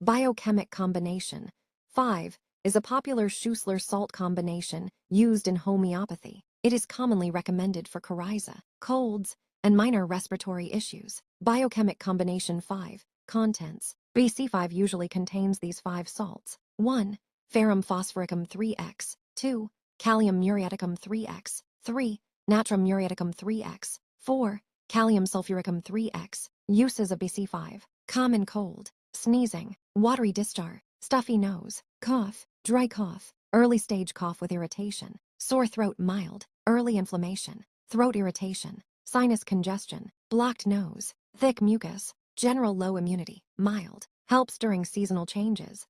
Biochemic combination. 5 is a popular Schussler salt combination used in homeopathy. It is commonly recommended for coryza, colds, and minor respiratory issues. Biochemic combination 5. Contents. BC5 usually contains these 5 salts. 1. Ferrum phosphoricum 3x. 2. Kalium muriaticum 3x. 3. Natrium muriaticum 3x. 4. Kalium sulfuricum 3x. Uses of BC5. Common cold, sneezing, watery discharge, stuffy nose, cough, dry cough, early stage cough with irritation, sore throat mild, early inflammation, throat irritation, sinus congestion, blocked nose, thick mucus, general low immunity, mild, helps during seasonal changes,